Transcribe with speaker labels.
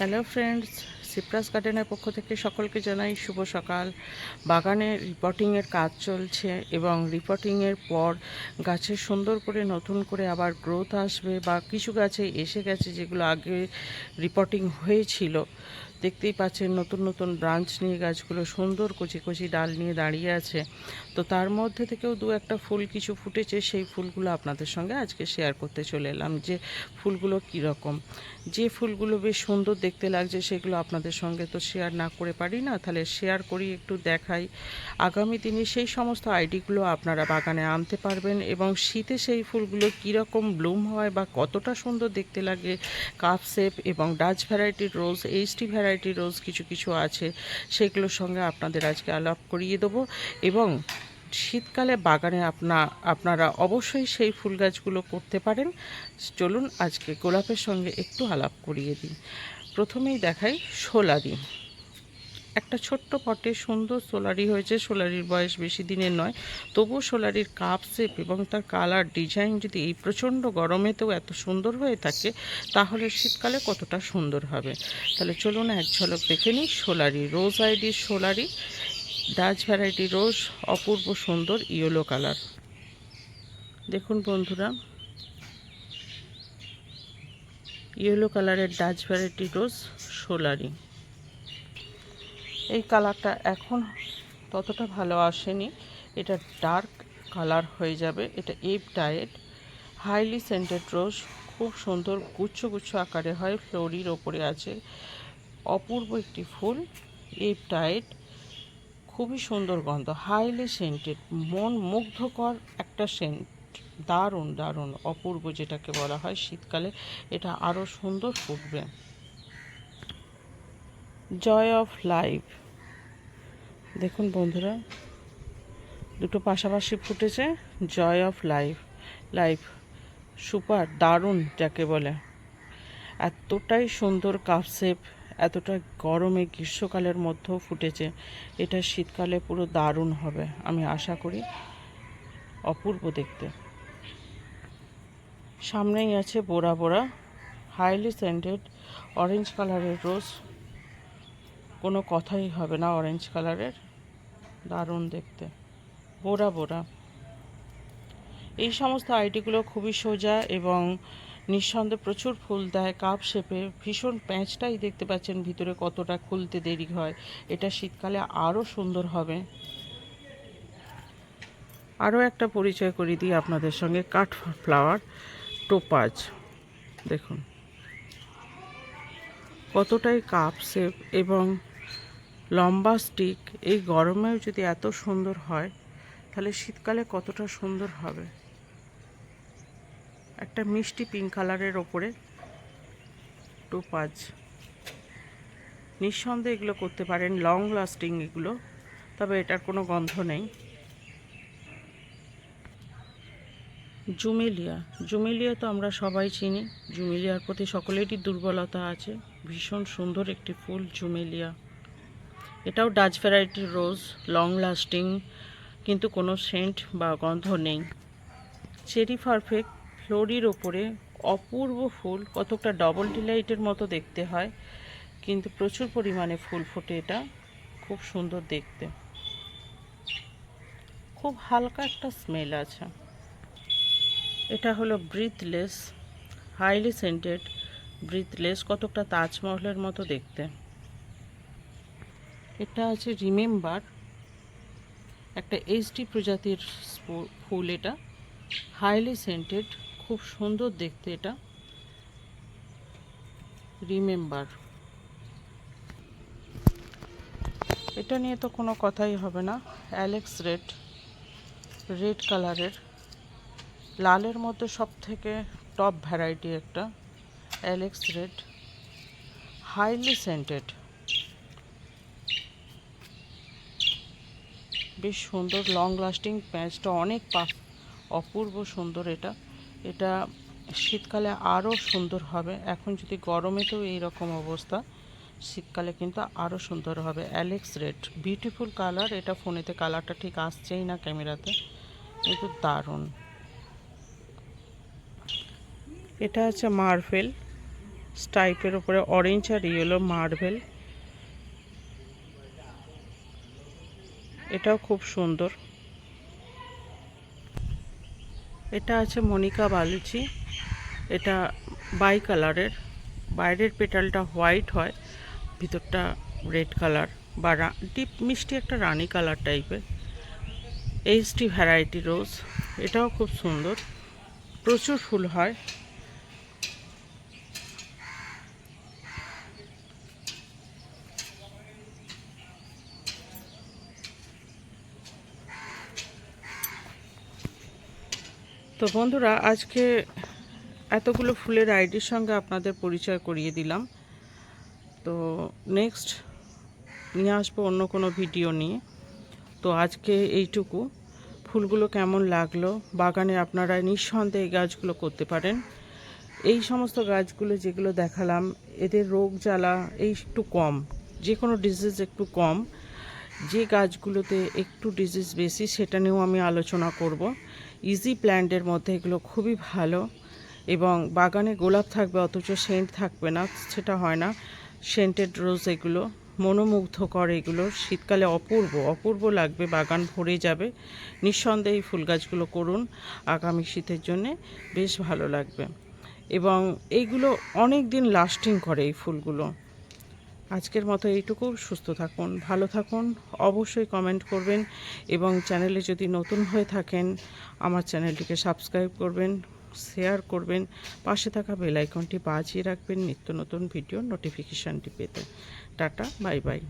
Speaker 1: Hello friends, সিপ্রাস গার্ডেনের পক্ষ থেকে সকলকে জানাই শুভ সকাল। বাগানে রিপোর্টিংয়ের কাজ চলছে এবং রিপোর্টিংয়ের পর গাছে সুন্দর করে নতুন করে আবার গ্রোথ আসবে, বা কিছু গাছে এসে গেছে যেগুলো আগে রিপোর্টিং হয়েছিল। দেখতেই পাচ্ছেন নতুন নতুন ব্রাঞ্চ নিয়ে গাছগুলো সুন্দর কচি কচি ডাল নিয়ে দাঁড়িয়ে আছে। তো তার মধ্যে থেকেও দু একটা ফুল কিছু ফুটেছে, সেই ফুলগুলো আপনাদের সঙ্গে আজকে শেয়ার করতে চলে এলাম যে ফুলগুলো কীরকম। যে ফুলগুলো বেশ সুন্দর দেখতে লাগছে সেগুলো আপনাদের সঙ্গে তো শেয়ার না করে পারি না, তাহলে শেয়ার করি, একটু দেখাই। আগামী দিনে সেই সমস্ত আইডিগুলো আপনারা বাগানে আনতে পারবেন এবং শীতে সেই ফুলগুলো কীরকম ব্লুম হয় বা কতটা সুন্দর দেখতে লাগে। কাপ শেপ এবং ডাচ ভ্যারাইটির রোজ, এইচটি ভ্যারাইটির রোজ কিছু কিছু আছে, সেগুলোর সঙ্গে আপনাদের আজকে আলাপ করিয়ে দেবো। এবং শীতকালে বাগানে আপনারা অবশ্যই সেই ফুল গাছগুলো করতে পারেন। চলুন আজকে গোলাপের সঙ্গে একটু আলাপ করিয়ে দিই। প্রথমেই দেখাই সোলারি। একটা ছোট্ট পটে সুন্দর সোলারি হয়েছে। সোলারির বয়স বেশি দিনের নয়, তবুও সোলারির কাপ শেপ এবং তার কালার ডিজাইন যদি এই প্রচণ্ড গরমেতেও এত সুন্দর হয়ে থাকে, তাহলে শীতকালে কতটা সুন্দর হবে। তাহলে চলুন এক ঝলক দেখে নিই সোলারি। রোজ আইডির সোলারি, ডাচ ভ্যারাইটি রোজ, অপূর্ব সুন্দর ইয়েলো কালার। দেখুন বন্ধুরা, ইয়েলো কালারের ডাচ ভ্যারাইটি রোজ সোলারি। এই কালারটা এখন ততটা ভালো আসেনি, এটা ডার্ক কালার হয়ে যাবে। এটা এপ ডায়েট হাইলি সেন্টেড রোজ, খুব সুন্দর গুচ্ছ গুচ্ছ আকারে হয়, ফ্লোরির ওপরে আছে। অপূর্ব একটি ফুল, এপ ডায়েট, খুবই সুন্দর গন্ধ, হাইলি সেন্টেড, মন মুগ্ধকর একটা সেন্ট। দারুণ দারুণ অপূর্ব যেটাকে বলা হয়। শীতকালে এটা আরও সুন্দর ফুটবে। জয় অফ লাইফ, দেখুন বন্ধুরা, দুটো পাশাপাশি ফুটেছে। Joy of life, life super, দারুণ যাকে বলে। এতটাই সুন্দর কাপ শেপ, এতটা গরমে গ্রীষ্মকালের মধ্যেও ফুটেছে। এটা শীতকালে পুরো দারুণ হবে আমি আশা করি, অপূর্ব দেখতে। সামনেই আছে বোরা বোরা, হাইলি সেন্টেড অরেঞ্জ কালারের রোজ, কোনো কথাই হবে না অরেঞ্জ কালারের, দারুণ দেখতে। বোরা বোরা, এই সমস্ত আইডিগুলো খুবই সোজা এবং নিঃসন্দেহে প্রচুর ফুল দেয় কাপ শেপে। ভীষণ প্যাঁচটাই দেখতে পাচ্ছেন ভিতরে কতটা খুলতে দেরি হয়। এটা শীতকালে আরও সুন্দর হবে। আরও একটা পরিচয় করে দিই আপনাদের সঙ্গে, কাঠ ফ্লাওয়ার টোপাজ। দেখুন কতটাই কাপ শেপ এবং লম্বা স্টিক। এই গরমেও যদি এত সুন্দর হয়, তাহলে শীতকালে কতটা সুন্দর হবে। একটা মিষ্টি পিঙ্ক কালারের ওপরে টোপাজ। নিঃসন্দেহে এগুলো করতে পারেন, লং লাস্টিং এগুলো, তবে এটার কোনো গন্ধ নেই। জুমেলিয়া, জুমেলিয়া তো আমরা সবাই চিনি, জুমেলিয়ার প্রতি সকলেরই দুর্বলতা আছে। ভীষণ সুন্দর একটি ফুল জুমেলিয়া। এটাও ডাচ ভ্যারাইটির রোজ, লং লাস্টিং, কিন্তু কোনো সেন্ট বা গন্ধ নেই। চেরি পারফেক্ট, ফ্লোরির ওপরে অপূর্ব ফুল, কতকটা ডবল ডিলাইটের মতো দেখতে হয়, কিন্তু প্রচুর পরিমাণে ফুল ফোটে। এটা খুব সুন্দর দেখতে, খুব হালকা একটা স্মেল আছে। এটা হলো ব্রিথলেস, হাইলি সেন্টেড ব্রিথলেস, কতকটা তাজমহলের মতো দেখতে। এটা আছে রিমেম্বার, একটা এইচডি প্রজাতির ফুল। এটা হাইলি সেন্টেড, খুব সুন্দর দেখতে। এটা রিমেম্বার, এটা নিয়ে তো কোনো কথাই হবে না। অ্যালেক্স রেড, রেড কালারের, লালের মধ্যে সব থেকে টপ ভ্যারাইটি একটা অ্যালেক্স রেড, হাইলি সেন্টেড, বেশ সুন্দর, লং লাস্টিং, প্যাঁচটা অনেক অপূর্ব সুন্দর। এটা এটা শীতকালে আরও সুন্দর হবে। এখন যদি গরমেতেও এইরকম অবস্থা, শীতকালে কিন্তু আরও সুন্দর হবে। Alex red, beautiful colour. এটা ফোনেতে কালারটা ঠিক আসছেই না ক্যামেরাতে, কিন্তু দারুণ। এটা আছে মার্ভেল, স্টাইপের উপরে অরেঞ্জ আর ইয়েলো মার্বেল, এটাও খুব সুন্দর। এটা আছে মনিকা বালুচি, এটা বাই কালারের, বাইরের পেটালটা হোয়াইট হয়, ভিতরটা রেড কালার বা ডিপ মিষ্টি একটা রানী কালার টাইপের। এইচডি ভ্যারাইটি রোজ, এটাও খুব সুন্দর, প্রচুর ফুল হয়। তো বন্ধুরা, আজকে এতগুলো ফুলের আইডির সঙ্গে আপনাদের পরিচয় করিয়ে দিলাম। তো নেক্সট নিয়ে আসবো অন্য কোনো ভিডিও নিয়ে। তো আজকে এইটুকু। ফুলগুলো কেমন লাগলো, বাগানে আপনারা নিঃসন্দেহে এই গাছগুলো করতে পারেন। এই সমস্ত গাছগুলো যেগুলো দেখালাম, এদের রোগ জ্বালা এই একটু কম, যে কোনো ডিজিজ একটু কম। যে গাছগুলোতে একটু ডিজিজ বেশি সেটা নিয়েও আমি আলোচনা করব। ইজি প্ল্যান্টের মধ্যে এগুলো খুবই ভালো, এবং বাগানে গোলাপ থাকবে অথচ সেন্ট থাকবে না, সেটা হয় না। সেন্টেড রোজ এগুলো মনোমুগ্ধকর, এগুলো শীতকালে অপূর্ব অপূর্ব লাগবে, বাগান ভরে যাবে। নিঃসন্দেহে এই ফুল গাছগুলো করুন, আগামী শীতের জন্যে বেশ ভালো লাগবে, এবং এইগুলো অনেক দিন লাস্টিং করে এই ফুলগুলো। আজকের মতো এইটুকু। সুস্থ থাকুন, ভালো থাকুন, অবশ্যই কমেন্ট করবেন, এবং চ্যানেলে যদি নতুন হয়ে থাকেন আমার চ্যানেলটিকে সাবস্ক্রাইব করবেন, শেয়ার করবেন, পাশে থাকা বেল আইকনটি বাজিয়ে রাখবেন নিত্য নতুন ভিডিও নোটিফিকেশানটি পেতে। Tata, bye bye.